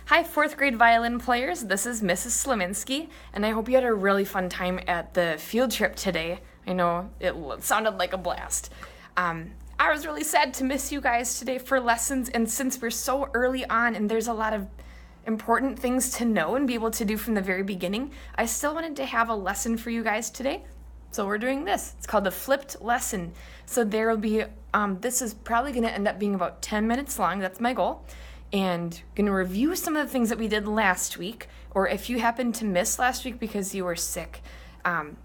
Hi, fourth grade violin players. This is Mrs. Slominski, and I hope you had a really fun time at the field trip today. I know it sounded like a blast. I was really sad to miss you guys today for lessons, and since we're so early on and there's a lot of important things to know and be able to do from the very beginning, I still wanted to have a lesson for you guys today. So we're doing this. It's called the flipped lesson. So there will be, this is probably going to end up being about 10 minutes long. That's my goal. And going to review some of the things that we did last week, or if you happened to miss last week because you were sick,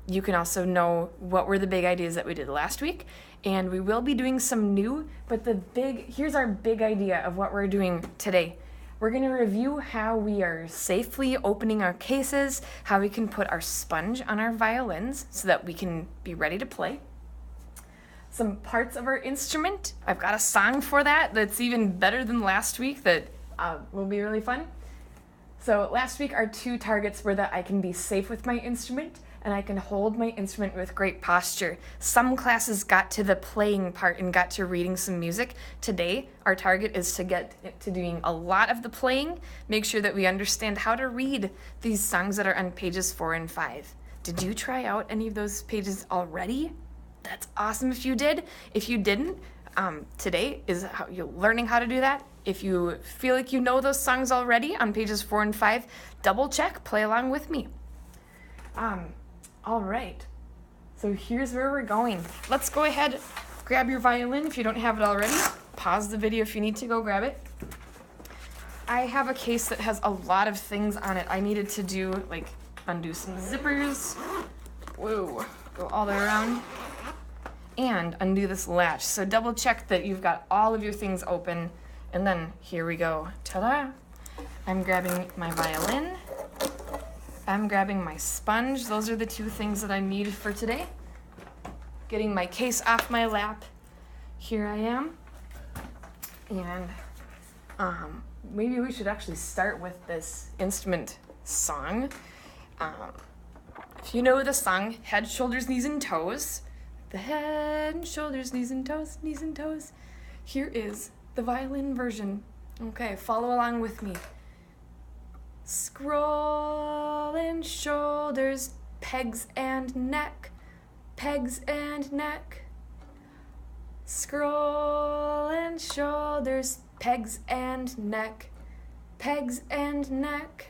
you can also know what were the big ideas that we did last week. And we will be doing some new, but here's our big idea of what we're doing today. We're going to review how we are safely opening our cases, how we can put our sponge on our violins so that we can be ready to play. Some parts of our instrument. I've got a song for that's even better than last week that will be really fun. So last week our two targets were that I can be safe with my instrument and I can hold my instrument with great posture. Some classes got to the playing part and got to reading some music. Today our target is to get to doing a lot of the playing, make sure that we understand how to read these songs that are on pages 4 and 5. Did you try out any of those pages already? That's awesome if you did. If you didn't, today is how you're learning how to do that. If you feel like you know those songs already on pages 4 and 5, double check, play along with me. All right. So here's where we're going. Let's go ahead, grab your violin if you don't have it already. Pause the video if you need to go grab it. I have a case that has a lot of things on it. I needed to do, undo some zippers. Whoa, go all the way around. And undo this latch. So double check that you've got all of your things open. And then here we go. Ta-da! I'm grabbing my violin. I'm grabbing my sponge. Those are the two things that I need for today. Getting my case off my lap. Here I am. And maybe we should actually start with this instrument song. If you know the song, Head, Shoulders, Knees, and Toes. The head and shoulders, knees and toes, knees and toes. Here is the violin version. Okay, follow along with me. Scroll and shoulders, pegs and neck, pegs and neck. Scroll and shoulders, pegs and neck, pegs and neck.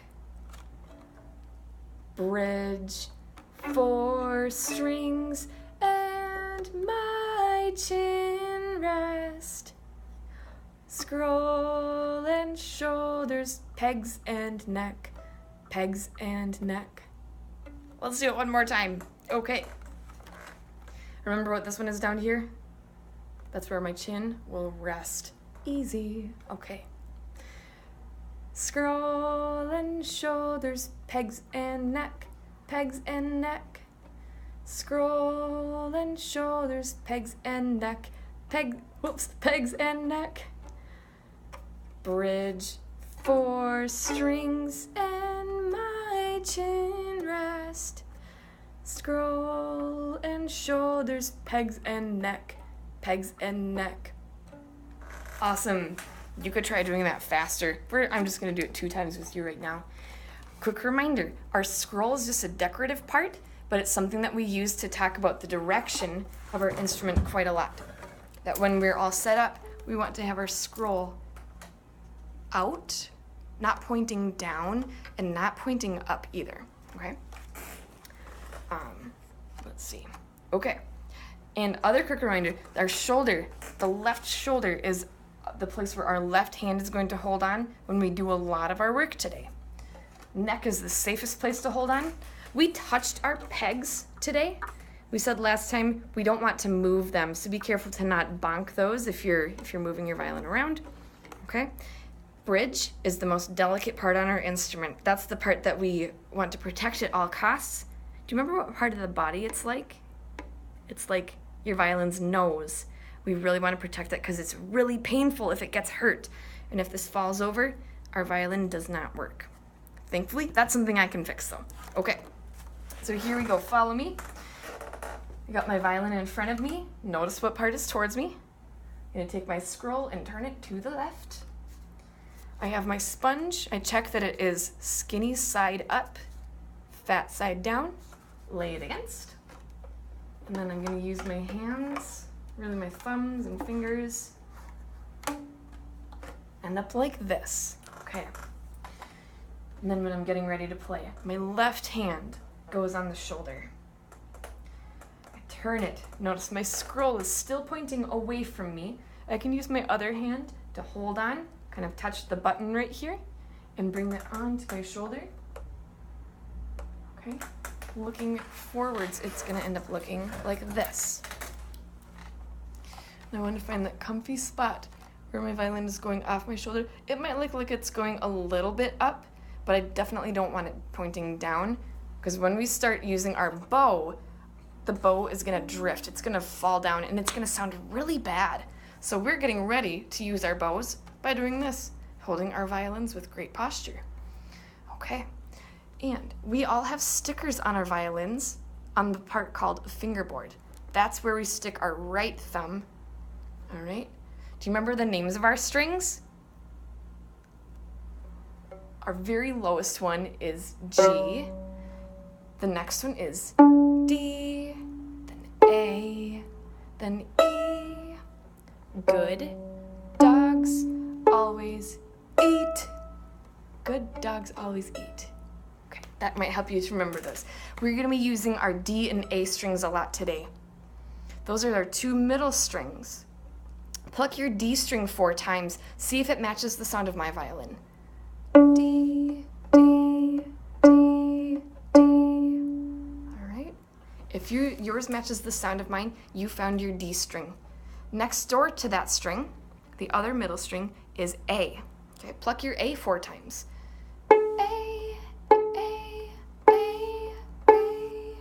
Bridge, 4 strings, and my chin rest. Scroll and shoulders, pegs and neck, pegs and neck. Let's do it one more time. Okay. Remember what this one is down here? That's where my chin will rest. Easy. Okay. Scroll and shoulders, pegs and neck, pegs and neck. Scroll and shoulders, pegs and neck, pegs and neck. Bridge, 4 strings, and my chin rest. Scroll and shoulders, pegs and neck, pegs and neck. Awesome. You could try doing that faster. I'm just going to do it 2 times with you right now. Quick reminder, our scroll is just a decorative part, but it's something that we use to talk about the direction of our instrument quite a lot. That when we're all set up, we want to have our scroll out, not pointing down, and not pointing up either, okay? Let's see. Okay, and other quick reminder, our shoulder, the left shoulder is the place where our left hand is going to hold on when we do a lot of our work today. Neck is the safest place to hold on. We touched our pegs today. We said last time we don't want to move them, so be careful to not bonk those if you're moving your violin around. Okay? Bridge is the most delicate part on our instrument. That's the part that we want to protect at all costs. Do you remember what part of the body it's like? It's like your violin's nose. We really want to protect it because it's really painful if it gets hurt. And if this falls over, our violin does not work. Thankfully, that's something I can fix though. Okay. So here we go, follow me. I got my violin in front of me. Notice what part is towards me. I'm gonna take my scroll and turn it to the left. I have my sponge. I check that it is skinny side up, fat side down, lay it against. And then I'm gonna use my hands, really my thumbs and fingers, and up like this. Okay. And then when I'm getting ready to play, my left hand goes on the shoulder. I turn it. Notice my scroll is still pointing away from me. I can use my other hand to hold on, kind of touch the button right here, and bring that onto my shoulder. Okay. Looking forwards, it's gonna end up looking like this. And I want to find that comfy spot where my violin is going off my shoulder. It might look like it's going a little bit up, but I definitely don't want it pointing down, because when we start using our bow, the bow is gonna drift. It's gonna fall down and it's gonna sound really bad. So we're getting ready to use our bows by doing this, holding our violins with great posture. Okay, and we all have stickers on our violins on the part called fingerboard. That's where we stick our right thumb. All right, do you remember the names of our strings? Our very lowest one is G. The next one is D, then A, then E. Good dogs always eat. Good dogs always eat. Okay, that might help you to remember those. We're gonna be using our D and A strings a lot today. Those are our two middle strings. Pluck your D string 4 times. See if it matches the sound of my violin. D, D, D, D. All right. If yours matches the sound of mine, you found your D string. Next door to that string, the other middle string, is A. Okay, pluck your A 4 times. A, A, A, A.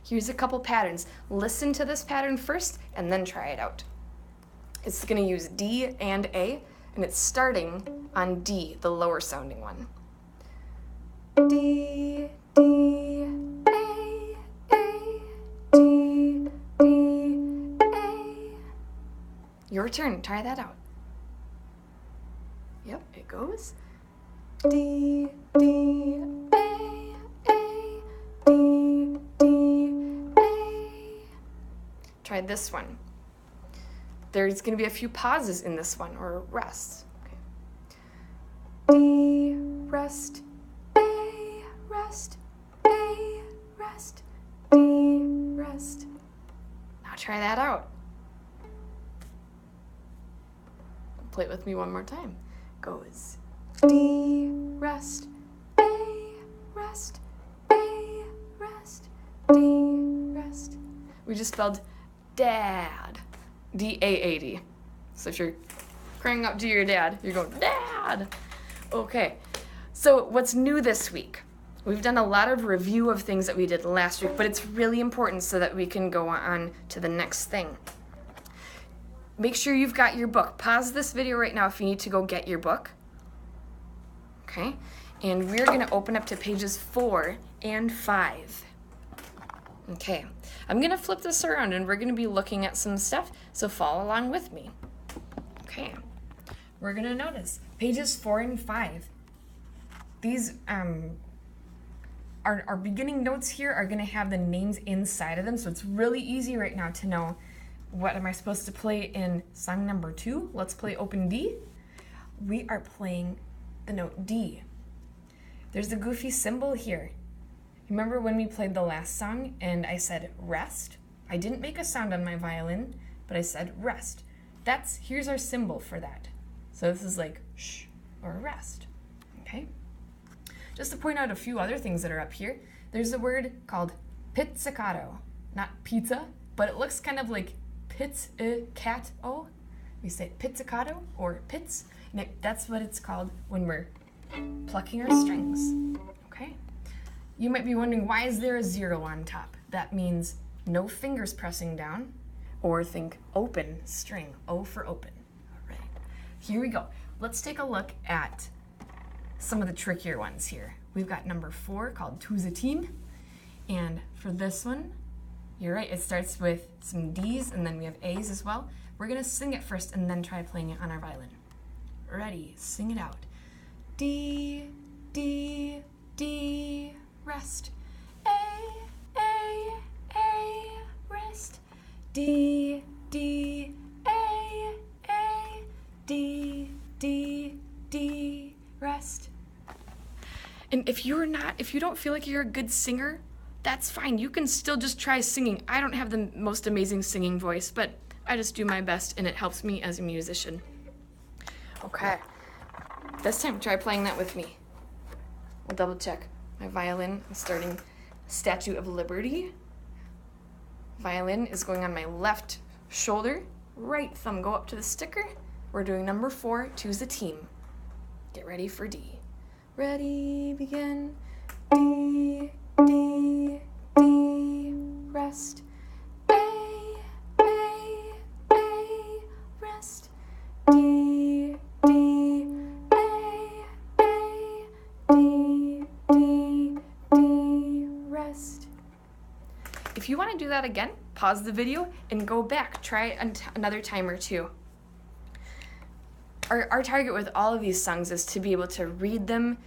Here's a couple patterns. Listen to this pattern first and then try it out. It's going to use D and A, and it's starting on D, the lower sounding one. D, D, A, D, D, A. Your turn, try that out. Yep, it goes. D, D, A, D, D, A. Try this one. There's going to be a few pauses in this one, or rests. Okay. D, rest, A, rest, A, rest, D, rest. Now try that out. Play it with me one more time. Goes D, rest, A, rest, A, rest, D, rest. We just spelled dad. D-A-A-D. So if you're crying out to your dad, you're going, Dad! Okay, so what's new this week? We've done a lot of review of things that we did last week, but it's really important so that we can go on to the next thing. Make sure you've got your book. Pause this video right now if you need to go get your book. Okay, and we're gonna open up to pages 4 and 5. Okay, I'm gonna flip this around and we're gonna be looking at some stuff, so follow along with me. Okay, we're gonna notice pages 4 and 5. These, our beginning notes here are gonna have the names inside of them, so it's really easy right now to know what am I supposed to play in song number 2. Let's play open D. We are playing the note D. There's a goofy symbol here. Remember when we played the last song and I said rest? I didn't make a sound on my violin, but I said rest. Here's our symbol for that. So this is like shh or rest, okay? Just to point out a few other things that are up here, there's a word called pizzicato. Not pizza, but it looks kind of like pizzicato. We say pizzicato or pizz, and that's what it's called when we're plucking our strings, okay? You might be wondering, why is there a 0 on top? That means no fingers pressing down, or think open string, O for open. All right, here we go. Let's take a look at some of the trickier ones here. We've got number 4 called To the Team, and for this one, you're right, it starts with some D's and then we have A's as well. We're gonna sing it first and then try playing it on our violin. Ready, sing it out. D, D, D, rest. A, rest. D, D, A, D, D, D, rest. And if you don't feel like you're a good singer, that's fine. You can still just try singing. I don't have the most amazing singing voice, but I just do my best and it helps me as a musician. Okay, this time try playing that with me. We'll double check. My violin is starting Statue of Liberty. Violin is going on my left shoulder. Right thumb go up to the sticker. We're doing number 4, choose a team. Get ready for D. Ready, begin. D, D, D, rest. A, rest. D, D, A, D, D, D, rest. If you want to do that again, pause the video and go back. Try another time or two. Our target with all of these songs is to be able to read them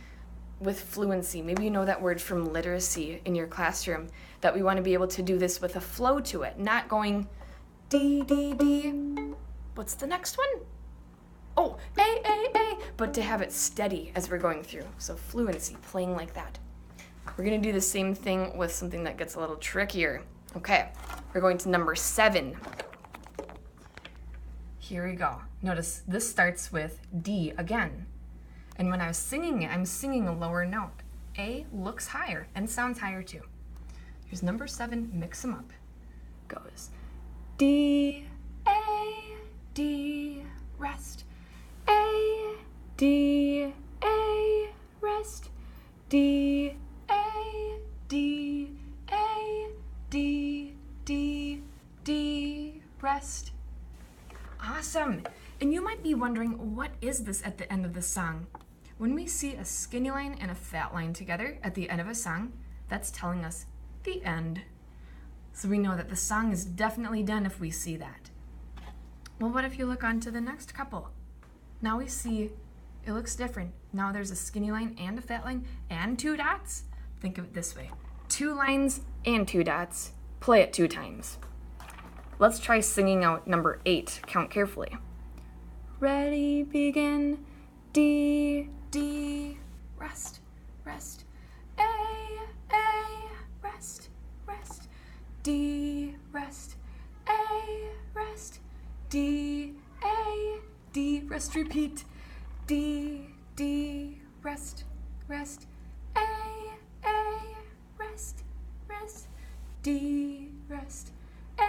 with fluency. Maybe you know that word from literacy in your classroom, that we want to be able to do this with a flow to it, not going D, D, D. What's the next one? Oh, A, but to have it steady as we're going through. So fluency, playing like that. We're going to do the same thing with something that gets a little trickier. Okay, we're going to number 7. Here we go. Notice this starts with D again. And when I was singing it, I'm singing a lower note. A looks higher and sounds higher too. Here's number 7, mix them up. Goes D, A, D, rest. A, D, A, rest. D, A, D, A, D, D, D, rest. Awesome. And you might be wondering, what is this at the end of the song? When we see a skinny line and a fat line together at the end of a song, that's telling us the end. So we know that the song is definitely done if we see that. Well, what if you look on to the next couple? Now we see it looks different. Now there's a skinny line and a fat line and 2 dots. Think of it this way. 2 lines and 2 dots. Play it 2 times. Let's try singing out number 8. Count carefully. Ready, begin. D, D, rest, rest. A, rest, rest. D, rest. A, rest. D, A, D, rest, repeat. D, D, rest, rest. A, rest, rest. D, rest. A,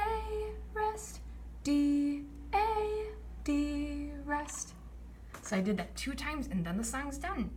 rest. D, A, D, rest. So I did that 2 times and then the song's done.